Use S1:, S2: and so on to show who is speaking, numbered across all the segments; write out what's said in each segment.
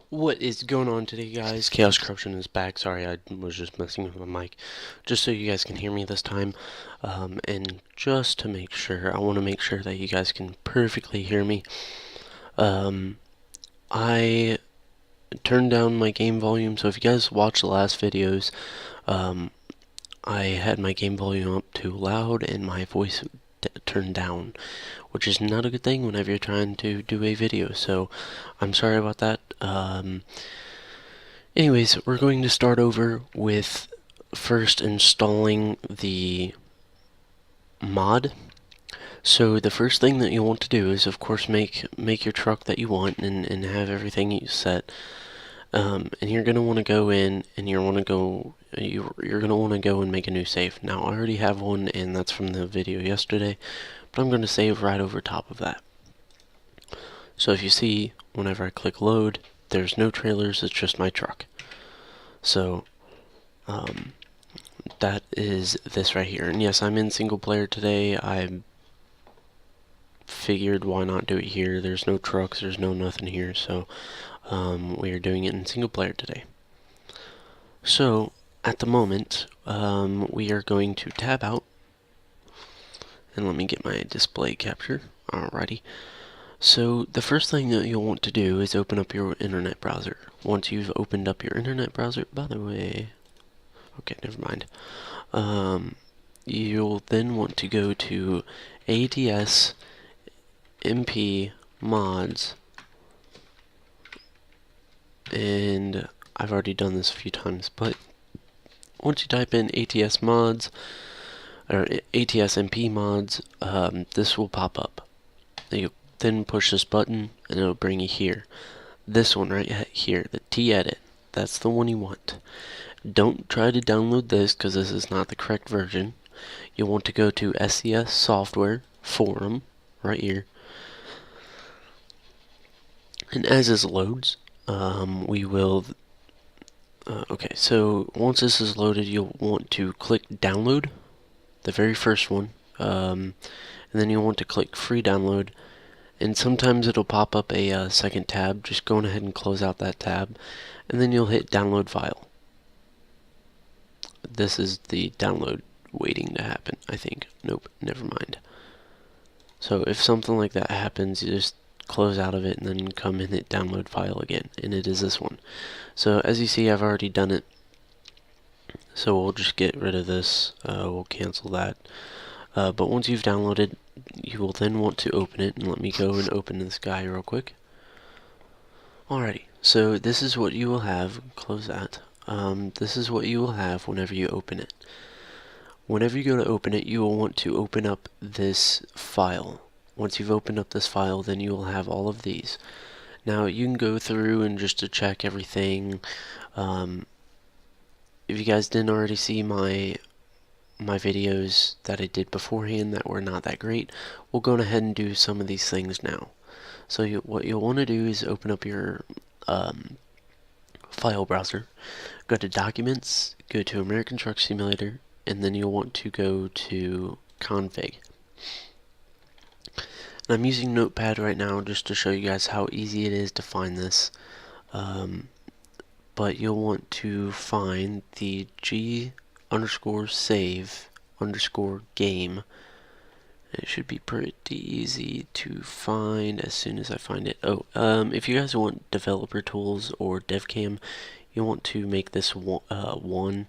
S1: What is going on today, guys? Chaos Corruption is back. Sorry, I was just messing with my mic. Just so you guys can hear me this time. And just to make sure, I want to make sure that you guys can perfectly hear me. I turned down my game volume, so if you guys watched the last videos, I had my game volume up too loud and my voice turned down, which is not a good thing whenever you're trying to do a video, so I'm sorry about that. Anyways, we're going to start over with first installing the mod. So the first thing that you want to do is, of course, make your truck that you want and have everything you set. And you're gonna want to go in and you're gonna want to go and make a new save. Now I already have one, and that's from the video yesterday, but I'm gonna save right over top of that. So if you see, whenever I click load, there's no trailers, it's just my truck. So that is this right here. And yes, I'm in single player today. I figured why not do it here. There's no trucks, there's no nothing here, so we are doing it in single player today. So at the moment, we are going to tab out, and let me get my display capture. Alrighty. So the first thing that you'll want to do is open up your internet browser. Once you've opened up your internet browser, by the way, okay, never mind. You'll then want to go to ATS MP mods, and I've already done this a few times, but once you type in ATS mods or ATS MP mods, this will pop up. You then push this button and it'll bring you here. This one right here, the Tedit. That's the one you want. Don't try to download this because this is not the correct version. You'll want to go to SES Software Forum right here. And as this loads, we will... okay, so once this is loaded, you'll want to click download, the very first one, and then you'll want to click free download, and sometimes it'll pop up a second tab. Just go ahead and close out that tab, and then you'll hit download file. This is the download waiting to happen, I think. Nope, never mind. So if something like that happens, you just close out of it and then come and hit download file again, and it is this one. So as you see, I've already done it, so we'll just get rid of this. We'll cancel that. But once you've downloaded, you will then want to open it, and let me go and open this guy real quick. Alrighty, so this is what you will have. Close that. This is what you will have whenever you open it. Whenever you go to open it, you will want to open up this file. Once you've opened up this file, then you will have all of these. Now you can go through and just to check everything. If you guys didn't already see my videos that I did beforehand that were not that great, we'll go ahead and do some of these things now. So what you'll want to do is open up your file browser, go to Documents, go to American Truck Simulator, and then you'll want to go to Config. And I'm using Notepad right now just to show you guys how easy it is to find this. But you'll want to find the G_save_game. It should be pretty easy to find as soon as I find it. Oh, if you guys want developer tools or devcam, you want to make this one.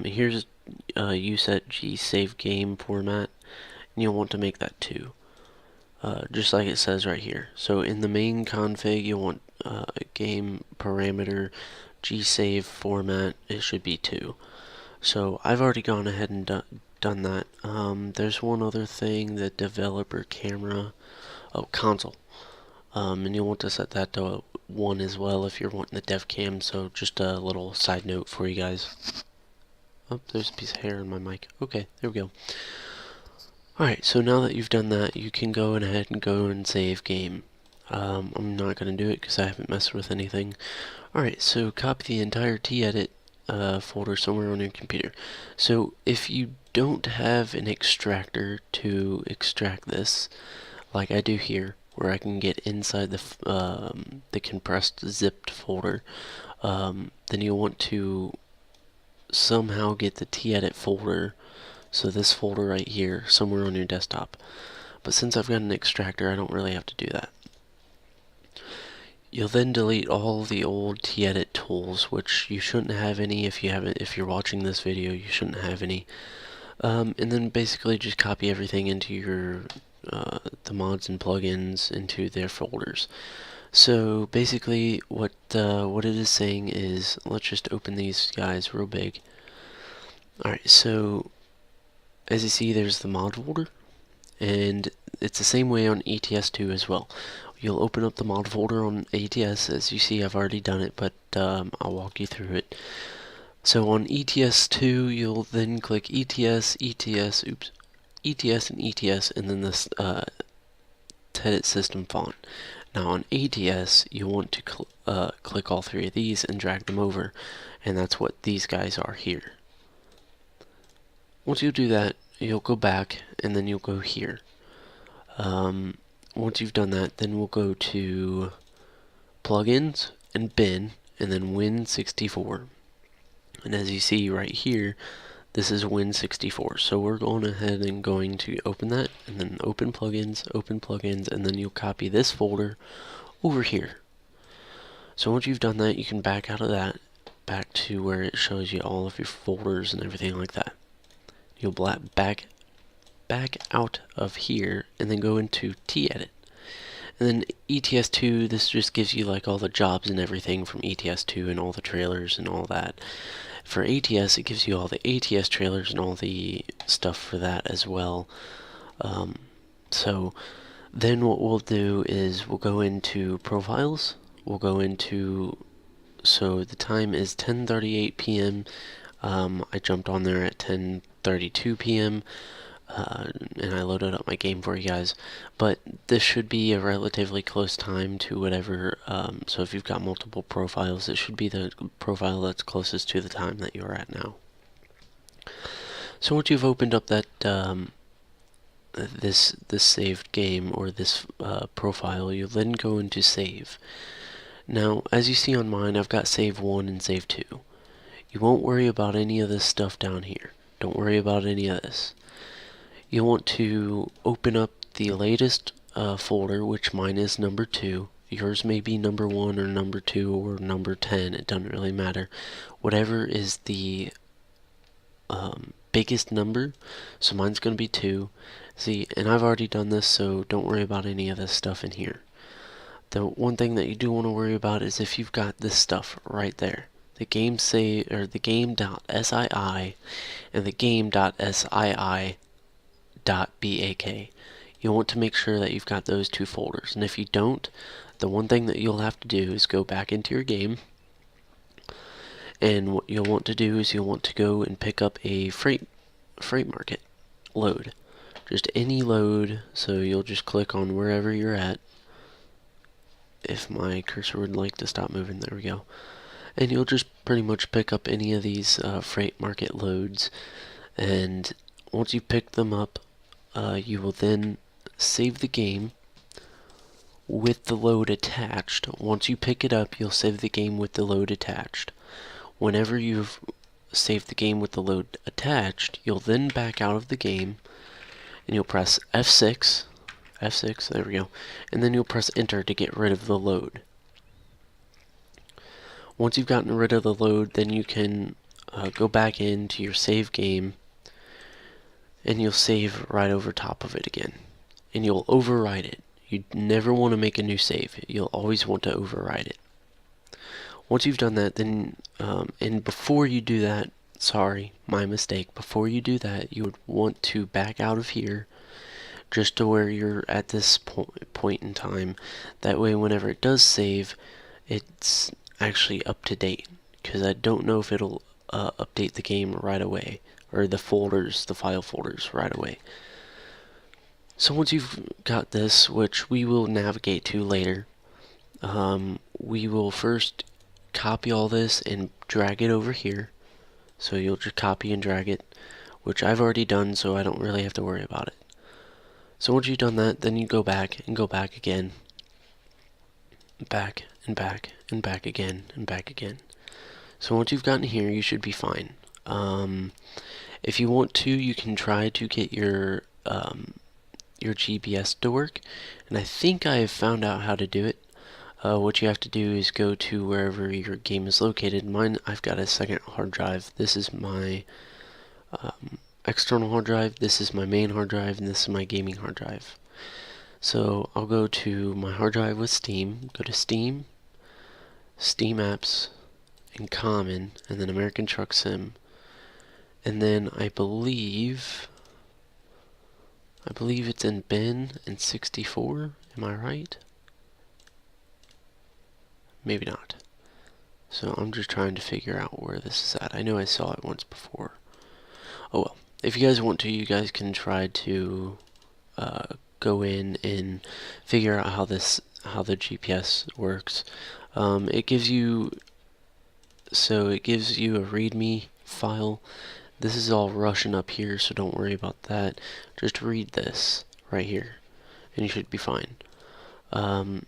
S1: Here's you set G_save game format, and you'll want to make that 2. Just like it says right here. So in the main config, you want game parameter G_save format. It should be 2. So I've already gone ahead and done that. There's one other thing, the developer camera, console, and you'll want to set that to 1 as well if you're wanting the dev cam. So just a little side note for you guys. Oh, there's a piece of hair on my mic. Okay, there we go. Alright, so now that you've done that, you can go ahead and go and save game. I'm not going to do it because I haven't messed with anything. Alright, so copy the entire Tedit folder somewhere on your computer. So if you don't have an extractor to extract this, like I do here, where I can get inside the compressed zipped folder, then you'll want to somehow get the Tedit folder, so this folder right here, somewhere on your desktop. But since I've got an extractor, I don't really have to do that. You'll then delete all the old Tedit tools, which you shouldn't have any if you're watching this video, you shouldn't have any. And then basically just copy everything into your the mods and plugins into their folders. So basically what it is saying is, let's just open these guys real big. Alright, so as you see, there's the mod folder, and it's the same way on ETS2 as well. You'll open up the mod folder on ATS. As you see, I've already done it, but I'll walk you through it. So on ETS2, you'll then click ETS, ETS, ETS and ETS, and then this Tedit system font. Now on ATS, you want to click all three of these and drag them over, and that's what these guys are here. Once you do that, you'll go back, and then you'll go here. Once you've done that, then we'll go to plugins and bin, and then Win64. And as you see right here, this is Win64. So we're going ahead and going to open that, and then open plugins, and then you'll copy this folder over here. So once you've done that, you can back out of that, back to where it shows you all of your folders and everything like that. You'll back out of here, and then go into Tedit. And then ETS2, this just gives you like all the jobs and everything from ETS2 and all the trailers and all that. For ATS, it gives you all the ATS trailers and all the stuff for that as well. So then what we'll do is we'll go into profiles. We'll go into, so the time is 10:38 p.m. I jumped on there at 10:32 p.m. And I loaded up my game for you guys, but this should be a relatively close time to whatever, so if you've got multiple profiles, it should be the profile that's closest to the time that you're at now. So once you've opened up that this saved game, or this profile, you'll then go into save. Now as you see on mine, I've got save 1 and save 2. You won't worry about any of this stuff down here. Don't worry about any of this. You'll want to open up the latest folder, which mine is number 2. Yours may be number 1 or number 2 or number 10. It doesn't really matter. Whatever is the biggest number. So mine's going to be 2. See, and I've already done this, so don't worry about any of this stuff in here. The one thing that you do want to worry about is if you've got this stuff right there. The game save, or the game.sii and the game.sii .bak. You'll want to make sure that you've got those two folders, and if you don't, the one thing that you'll have to do is go back into your game, and what you'll want to do is you'll want to go and pick up a freight market load, just any load. So you'll just click on wherever you're at. If my cursor would like to stop moving, there we go. And you'll just pretty much pick up any of these freight market loads, and once you pick them up, you will then save the game with the load attached. Once you pick it up, you'll save the game with the load attached. Whenever you've saved the game with the load attached, you'll then back out of the game, and you'll press F6, there we go, and then you'll press enter to get rid of the load. Once you've gotten rid of the load, then you can go back into your save game, and you'll save right over top of it again, and you'll override it. You never want to make a new save. You'll always want to override it. Once you've done that, then and before you do that, sorry, my mistake, before you do that, you would want to back out of here just to where you're at this point in time. That way whenever it does save, it's actually up to date, because I don't know if it'll update the game right away, or the file folders right away. So once you've got this, which we will navigate to later, we will first copy all this and drag it over here. So you'll just copy and drag it, which I've already done, so I don't really have to worry about it. So once you've done that, then you go back and go back again, back and back and back again and back again. So once you've gotten here, you should be fine. If you want to, you can try to get your GPS to work, and I think I have found out how to do it. What you have to do is go to wherever your game is located. Mine, I've got a second hard drive. This is my external hard drive, this is my main hard drive, and this is my gaming hard drive. So I'll go to my hard drive with Steam, go to Steam, Steam Apps, and Common, and then American Truck Sim. And then I believe it's in bin and 64, am I right? Maybe not. So I'm just trying to figure out where this is at. I know I saw it once before. Oh well. If you guys want to, you guys can try to go in and figure out how the GPS works. It gives you a README file. This is all Russian up here, so don't worry about that. Just read this right here, and you should be fine. Other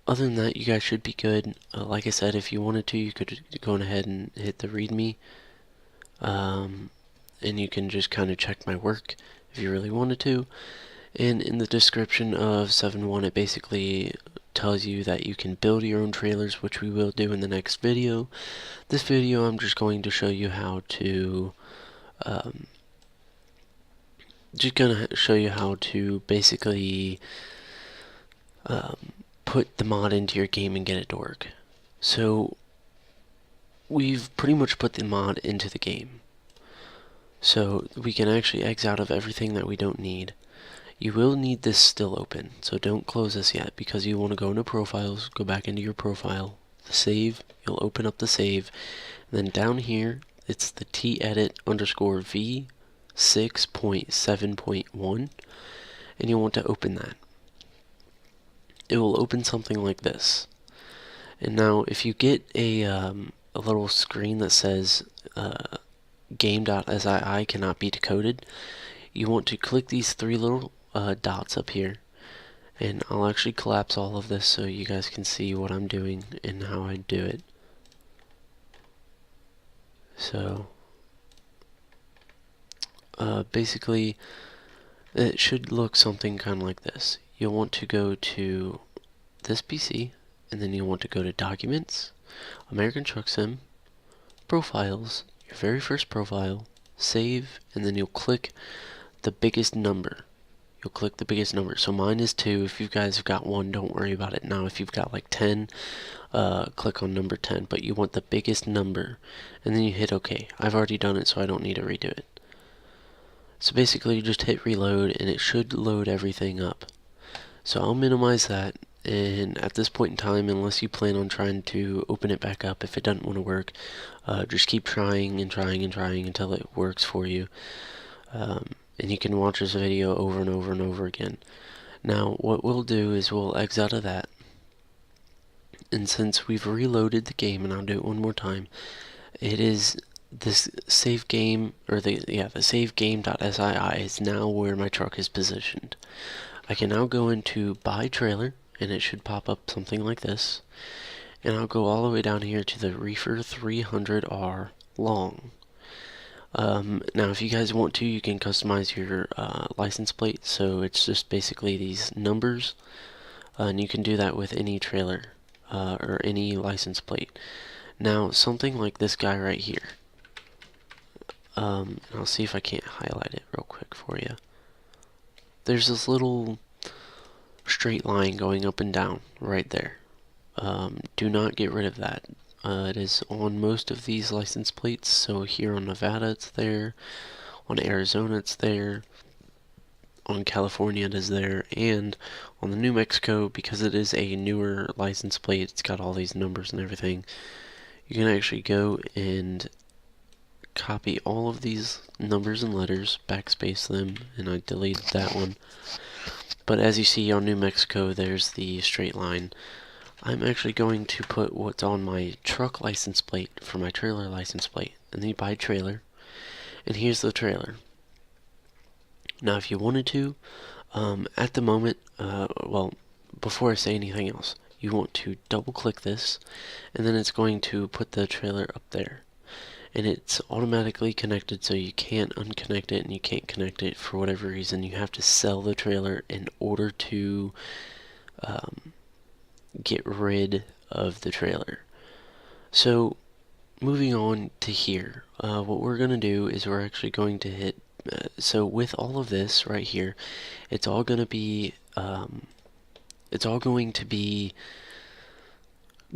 S1: than that, you guys should be good. Like I said, if you wanted to, you could go ahead and hit the README. And you can just kind of check my work if you really wanted to. And in the description of 7.1, it basically tells you that you can build your own trailers, which we will do in the next video. This video, I'm just going to show you how to basically put the mod into your game and get it to work. So we've pretty much put the mod into the game. So we can actually exit out of everything that we don't need. You will need this still open, so don't close this yet, because you want to go into profiles, go back into your profile, the save, you'll open up the save, and then down here, it's the Tedit_v6.7.1, and you'll want to open that. It will open something like this. And now, if you get a little screen that says, game.sii cannot be decoded, you want to click these three little dots up here, and I'll actually collapse all of this so you guys can see what I'm doing and how I do it. So basically it should look something kind of like this. You'll want to go to this PC, and then you'll want to go to Documents, American Truck Sim, Profiles, your very first profile, save, and then you'll click the biggest number. You'll click the biggest number. So mine is 2. If you guys have got 1, don't worry about it. Now if you've got like 10, click on number 10, but you want the biggest number, and then you hit OK. I've already done it, so I don't need to redo it. So basically you just hit reload, and it should load everything up. So I'll minimize that, and at this point in time, unless you plan on trying to open it back up, if it doesn't want to work, just keep trying and trying and trying until it works for you. And you can watch this video over and over and over again. Now what we'll do is we'll exit out of that, and since we've reloaded the game, and I'll do it one more time, it is this save game, or the save game.sii is now where my truck is positioned. I can now go into buy trailer, and it should pop up something like this, and I'll go all the way down here to the Reefer 300R long. Now if you guys want to, you can customize your license plate, so it's just basically these numbers, and you can do that with any trailer or any license plate. Now something like this guy right here, I'll see if I can't highlight it real quick for you. There's this little straight line going up and down right there. Do not get rid of that. It is on most of these license plates, so here on Nevada it's there, on Arizona it's there, on California it is there, and on the New Mexico, because it is a newer license plate, it's got all these numbers and everything, you can actually go and copy all of these numbers and letters, backspace them, and I deleted that one. But as you see on New Mexico, there's the straight line. I'm actually going to put what's on my truck license plate for my trailer license plate, and then you buy trailer, and here's the trailer. Now if you wanted to, At the moment, well, before I say anything else, you want to double click this, and then it's going to put the trailer up there. And it's automatically connected, so you can't unconnect it and you can't connect it for whatever reason. You have to sell the trailer in order to get rid of the trailer. So moving on to here, what we're going to do is we're actually going to hit, so with all of this right here, it's all going to be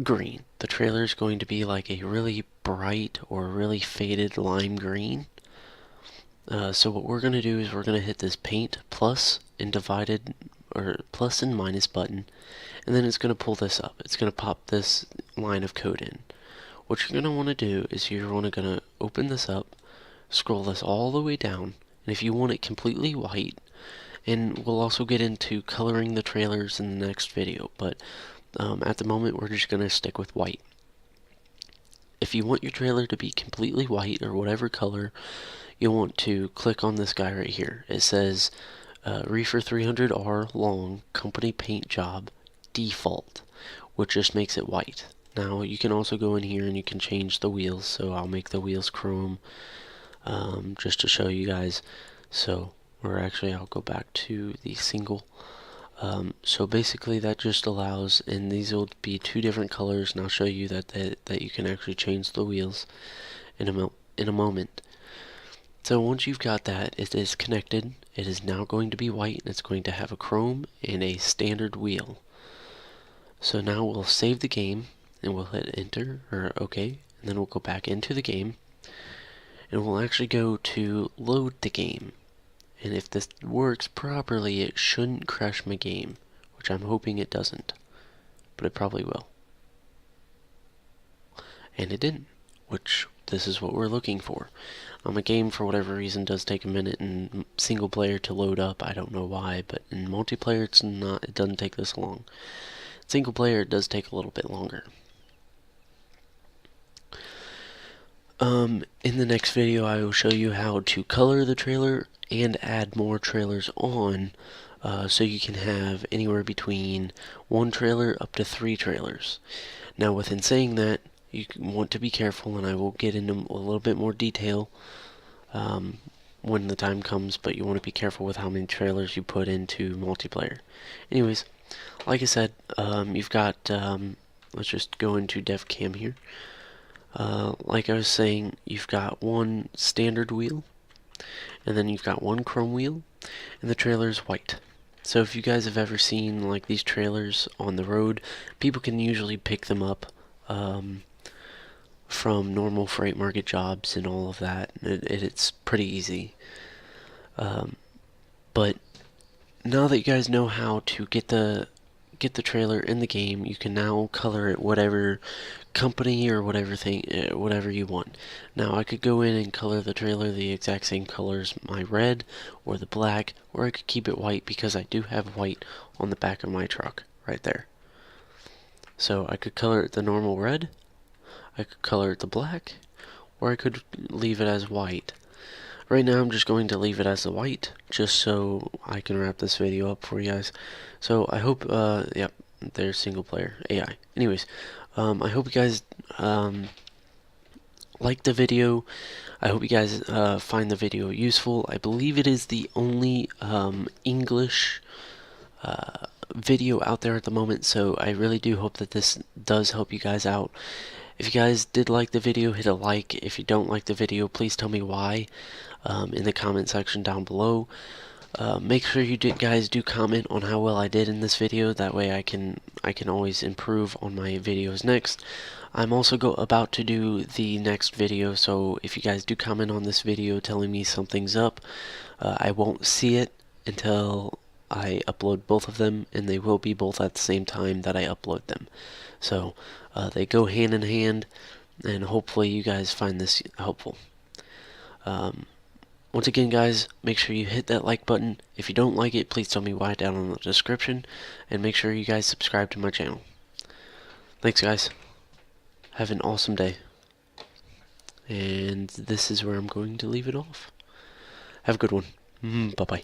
S1: green. The trailer is going to be like a really bright or really faded lime green. So what we're going to do is we're going to hit this paint plus and divided, or plus and minus button, and then it's going to pull this up. It's going to pop this line of code in. What you're going to want to do is you're going to open this up, scroll this all the way down, and if you want it completely white, and we'll also get into coloring the trailers in the next video, but at the moment we're just going to stick with white. If you want your trailer to be completely white or whatever color, you'll want to click on this guy right here. It says Reefer 300R long company paint job default, which just makes it white. Now you can also go in here and you can change the wheels, so I'll make the wheels chrome just to show you guys. So I'll go back to the single. So basically that just allows, and these will be two different colors, and I'll show you that you can actually change the wheels in a moment. So once you've got that, it is connected. It is now going to be white, and it's going to have a chrome and a standard wheel. So now we'll save the game, and we'll hit enter, or OK, and then we'll go back into the game, and we'll actually go to load the game. And if this works properly, it shouldn't crash my game, which I'm hoping it doesn't, but it probably will. And it didn't, which this is what we're looking for. A game, for whatever reason, does take a minute in single player to load up. I don't know why, but in multiplayer it doesn't take this long. Single player, it does take a little bit longer. In the next video, I will show you how to color the trailer and add more trailers on, so you can have anywhere between 1 trailer up to 3 trailers. Now, within saying that, you want to be careful, and I will get into a little bit more detail when the time comes, but you want to be careful with how many trailers you put into multiplayer. Anyways, like I said, you've got, let's just go into DevCam here. Like I was saying, you've got 1 standard wheel, and then you've got 1 chrome wheel, and the trailer is white. So if you guys have ever seen like these trailers on the road, people can usually pick them up from normal freight market jobs and all of that. It's pretty easy. But now that you guys know how to get the trailer in the game, you can now color it whatever company or whatever you want. Now I could go in and color the trailer the exact same colors, my red or the black, or I could keep it white because I do have white on the back of my truck right there. So I could color it the normal red, I could color it the black, or I could leave it as white. Right now I'm just going to leave it as the white, just so I can wrap this video up for you guys. So I hope, yep, there's single player AI. Anyways, I hope you guys like the video. I hope you guys find the video useful. I believe it is the only English video out there at the moment, so I really do hope that this does help you guys out. If you guys did like the video, hit a like. If you don't like the video, please tell me why in the comment section down below. Make sure you guys do comment on how well I did in this video. That way I can always improve on my videos next. I'm also about to do the next video, so if you guys do comment on this video telling me something's up, I won't see it until I upload both of them, and they will be both at the same time that I upload them. So they go hand in hand, and hopefully you guys find this helpful. Once again, guys, make sure you hit that like button. If you don't like it, please tell me why down in the description, and make sure you guys subscribe to my channel. Thanks, guys. Have an awesome day. And this is where I'm going to leave it off. Have a good one. Bye-bye.